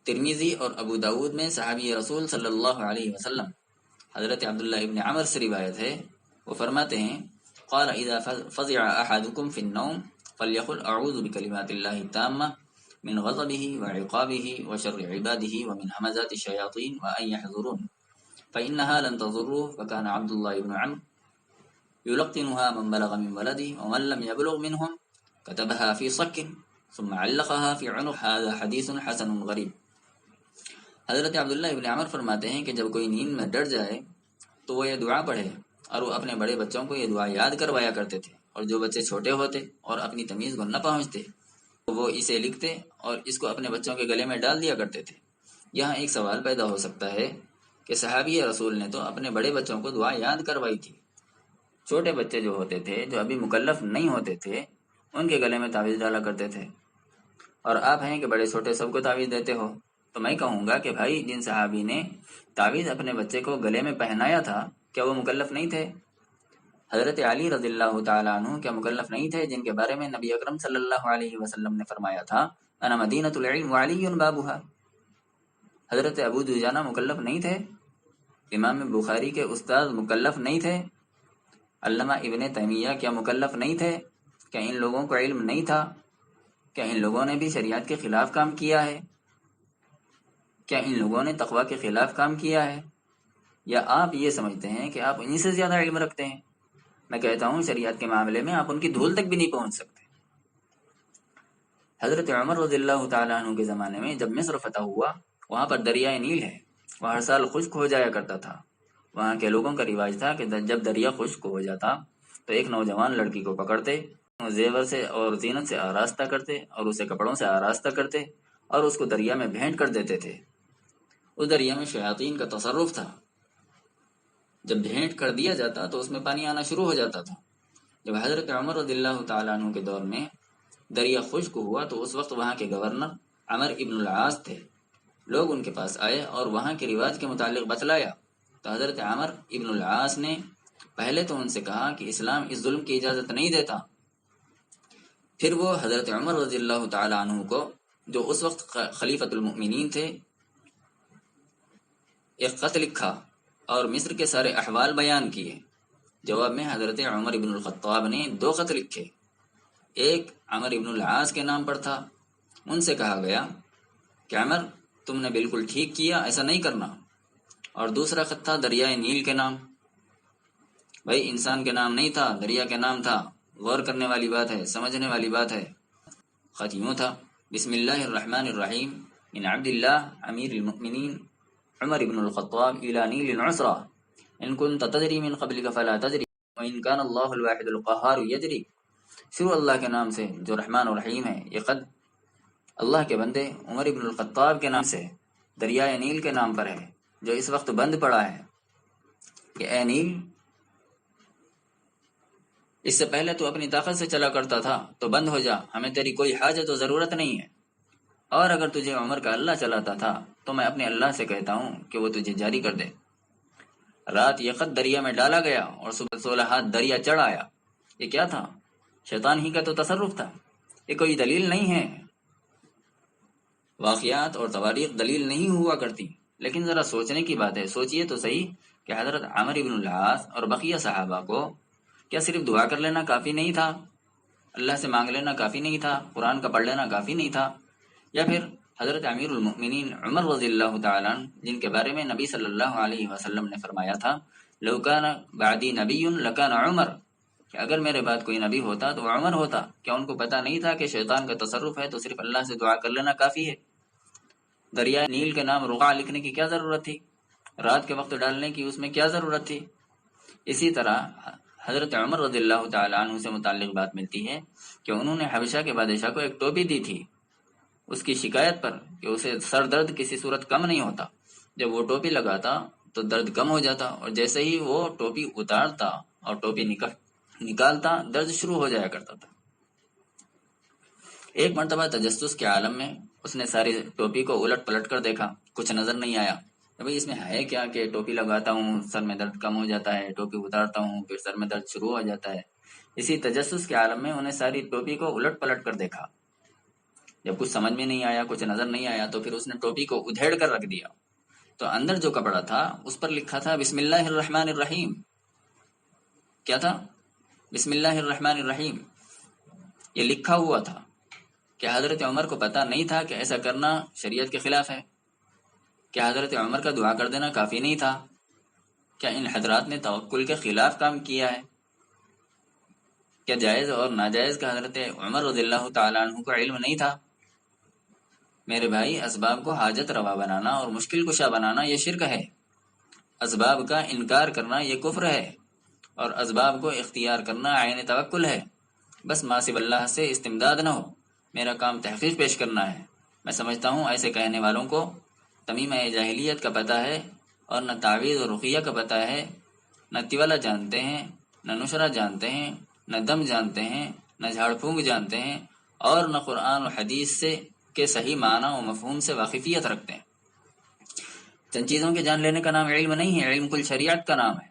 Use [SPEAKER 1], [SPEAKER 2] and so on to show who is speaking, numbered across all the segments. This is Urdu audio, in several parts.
[SPEAKER 1] ترمذی اور ابو داود میں صحابی رسول صلی اللہ علیہ وسلم حضرت عبداللہ ابن عمر سے روایت ہے، وہ فرماتے ہیں قال اذا فزع احدكم في النوم فليقل اعوذ بكلمات الله التامة من غضبه وعقابه وشر عباده ومن همزات الشياطين وان يحذرون فانها لن تضره وكان عبد الله بن عمرو يلقنها من بلغ من ولده ومن لم يبلغ منهم كتبها في صك ثم علقها في عنق. هذا حدیث حسن غریب. حضرت عبداللہ ابن عمر فرماتے ہیں کہ جب کوئی نیند میں ڈر جائے تو وہ یہ دعا پڑھے، اور وہ اپنے بڑے بچوں کو یہ دعا یاد کروایا کرتے تھے، اور جو بچے چھوٹے ہوتے اور اپنی تمیز کو نہ پہنچتے وہ اسے لکھتے اور اس کو اپنے بچوں کے گلے میں ڈال دیا کرتے تھے. یہاں ایک سوال پیدا ہو سکتا ہے کہ صحابی رسول نے تو اپنے بڑے بچوں کو دعا یاد کروائی تھی، چھوٹے بچے جو ہوتے تھے، جو ابھی مکلف نہیں ہوتے تھے، ان کے گلے میں تعویذ ڈالا کرتے تھے، اور آپ ہیں کہ بڑے چھوٹے سب کو تعویذ دیتے ہو. تو میں کہوں گا کہ بھائی، جن صحابی نے تعویذ اپنے بچے کو گلے میں پہنایا تھا، کیا وہ مکلف نہیں تھے؟ حضرت علی رضی اللہ تعالیٰ عنہ کیا مکلف نہیں تھے، جن کے بارے میں نبی اکرم صلی اللہ علیہ وسلم نے فرمایا تھا انا مدینۃ العلم وعلی بابها؟ حضرت ابو دجانہ مکلف نہیں تھے؟ امام بخاری کے استاد مکلف نہیں تھے؟ علامہ ابن تیمیہ کیا مکلف نہیں تھے؟ کیا ان لوگوں کو علم نہیں تھا؟ کیا ان لوگوں نے بھی شریعت کے خلاف کام کیا ہے؟ کیا ان لوگوں نے تقوی کے خلاف کام کیا ہے؟ یا آپ یہ سمجھتے ہیں کہ آپ انہی سے زیادہ علم رکھتے ہیں؟ میں کہتا ہوں شریعت کے معاملے میں آپ ان کی دھول تک بھی نہیں پہنچ سکتے. حضرت عمر رضی اللہ تعالیٰ عنہ کے زمانے میں جب مصر فتح ہوا، وہاں پر دریائے نیل ہے، وہ ہر سال خشک ہو جایا کرتا تھا. وہاں کے لوگوں کا رواج تھا کہ جب دریا خشک ہو جاتا تو ایک نوجوان لڑکی کو پکڑتے، زیور سے اور زینت سے آراستہ کرتے اور اسے کپڑوں سے آراستہ کرتے اور اس کو دریا میں بھینٹ کر دیتے تھے. اس دریا میں شیاطین کا تصرف تھا. جب بھینٹ کر دیا جاتا تو اس میں پانی آنا شروع ہو جاتا تھا. جب حضرت عمر رضی اللہ تعالیٰ عنہ کے دور میں دریا خشک ہوا تو اس وقت وہاں کے گورنر عمر ابن العاص تھے. لوگ ان کے پاس آئے اور وہاں کے رواج کے متعلق بتلایا تو حضرت عمر ابن العاص نے پہلے تو ان سے کہا کہ اسلام اس ظلم کی اجازت نہیں دیتا. پھر وہ حضرت عمر رضی اللہ تعالیٰ عنہ کو، جو اس وقت خلیفۃ المؤمنین تھے، ایک خط لکھا اور مصر کے سارے احوال بیان کیے. جواب میں حضرت عمر ابن الخطاب نے 2 خط لکھے. ایک عمر ابن العاص کے نام پر تھا. ان سے کہا گیا کہ عمر، تم نے بالکل ٹھیک کیا، ایسا نہیں کرنا. اور دوسرا خط تھا دریائے نیل کے نام. بھائی، انسان کے نام نہیں تھا، دریا کے نام تھا. غور کرنے والی بات ہے، سمجھنے والی بات ہے. خط یوں تھا: بسم اللہ الرحمن الرحیم من عبد اللہ امیر المؤمنین عمر ابن الخطاب الى نیل العسرہ ان كنت تدری من قبل فلا تدری وان كان اللہ الواحد القہار یجری. شروع اللہ کے نام سے جو رحمان و رحیم ہے. یہ خط اللہ کے بندے عمر ابن الخطاب کے نام سے دریائے نیل کے نام پر ہے، جو اس وقت بند پڑا ہے، کہ اے نیل، اس سے پہلے تو اپنی طاقت سے چلا کرتا تھا، تو بند ہو جا، ہمیں تیری کوئی حاجت و ضرورت نہیں ہے. اور اگر تجھے عمر کا اللہ چلاتا تھا تو میں اپنے اللہ سے کہتا ہوں کہ وہ تجھے جاری کر دے. رات یہ خط دریا میں ڈالا گیا اور صبح 16 ہاتھ دریا چڑھ آیا. یہ کیا تھا؟ شیطان ہی کا تو تصرف تھا. یہ کوئی دلیل نہیں ہے. واقعات اور تواریخ دلیل نہیں ہوا کرتی. لیکن ذرا سوچنے کی بات ہے. سوچئے تو صحیح کہ حضرت عمر ابن العاص اور بقیہ صحابہ کو کیا صرف دعا کر لینا کافی نہیں تھا؟ اللہ سے مانگ لینا کافی نہیں تھا؟ قرآن کا پڑھ لینا کافی نہیں تھا؟ یا پھر حضرت امیر المؤمنین عمر رضی اللہ تعالیٰ عنہ، جن کے بارے میں نبی صلی اللہ علیہ وسلم نے فرمایا تھا لو کان بعدی نبی لکان عمر، کہ اگر میرے بعد کوئی نبی ہوتا تو وہ عمر ہوتا. کیا ان کو پتہ نہیں تھا کہ شیطان کا تصرف ہے تو صرف اللہ سے دعا کر لینا کافی ہے؟ دریائے نیل کے نام رقع لکھنے کی کیا ضرورت تھی؟ رات کے وقت ڈالنے کی اس میں کیا ضرورت تھی؟ اسی طرح حضرت عمر رضی اللہ تعالیٰ عنہ سے متعلق بات ملتی ہے کہ انہوں نے حبشہ کے بادشاہ کو ایک ٹوپی دی تھی، اس کی شکایت پر کہ اسے سر درد کسی صورت کم نہیں ہوتا. جب وہ ٹوپی لگاتا تو درد کم ہو جاتا، اور جیسے ہی وہ ٹوپی اتارتا اور ٹوپی نکالتا درد شروع ہو جایا کرتا تھا. ایک مرتبہ تجسس کے عالم میں اس نے ساری ٹوپی کو الٹ پلٹ کر دیکھا، کچھ نظر نہیں آیا. بھئی اس میں ہے کیا کہ ٹوپی لگاتا ہوں سر میں درد کم ہو جاتا ہے، ٹوپی اتارتا ہوں پھر سر میں درد شروع ہو جاتا ہے. اسی تجسس کے عالم میں انہیں ساری ٹوپی کو الٹ پلٹ کر دیکھا. جب کچھ سمجھ میں نہیں آیا، کچھ نظر نہیں آیا، تو پھر اس نے ٹوپی کو ادھیڑ کر رکھ دیا، تو اندر جو کپڑا تھا اس پر لکھا تھا بسم اللہ الرحمن الرحیم۔ کیا تھا؟ بسم اللہ الرحمن الرحیم، یہ لکھا ہوا تھا۔ کیا حضرت عمر کو پتہ نہیں تھا کہ ایسا کرنا شریعت کے خلاف ہے؟ کیا حضرت عمر کا دعا کر دینا کافی نہیں تھا؟ کیا ان حضرات نے توکل کے خلاف کام کیا ہے؟ کیا جائز اور ناجائز کا حضرت عمر رضی اللہ تعالیٰ عنہ کو علم نہیں تھا؟ میرے بھائی، اسباب کو حاجت روا بنانا اور مشکل کشا بنانا یہ شرک ہے، اسباب کا انکار کرنا یہ کفر ہے، اور اسباب کو اختیار کرنا عین توکل ہے۔ بس ما سوی اللہ سے استمداد نہ ہو، میرا کام تحقیق پیش کرنا ہے۔ میں سمجھتا ہوں ایسے کہنے والوں کو تمیمہ جاہلیت کا پتہ ہے، اور نہ تعویذ اور رقیہ کا پتہ ہے، نہ تیولہ جانتے ہیں، نہ نشرہ جانتے ہیں، نہ دم جانتے ہیں، نہ جھاڑ پھونک جانتے ہیں، اور نہ قرآن و حدیث سے کے صحیح معنی و مفہوم سے واقفیت رکھتے ہیں۔ چند چیزوں کے جان لینے کا نام علم نہیں ہے، علم کل شریعت کا نام ہے۔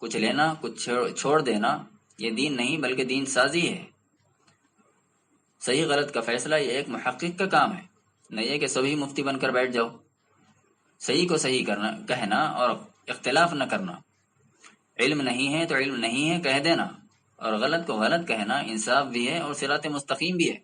[SPEAKER 1] کچھ لینا، کچھ چھوڑ دینا، یہ دین نہیں بلکہ دین سازی ہے۔ صحیح غلط کا فیصلہ یہ ایک محقق کا کام ہے، نہ یہ کہ سبھی مفتی بن کر بیٹھ جاؤ۔ صحیح کو صحیح کرنا، کہنا اور اختلاف نہ کرنا۔ علم نہیں ہے تو علم نہیں ہے کہہ دینا، اور غلط کو غلط کہنا انصاف بھی ہے اور صراط مستقیم بھی ہے۔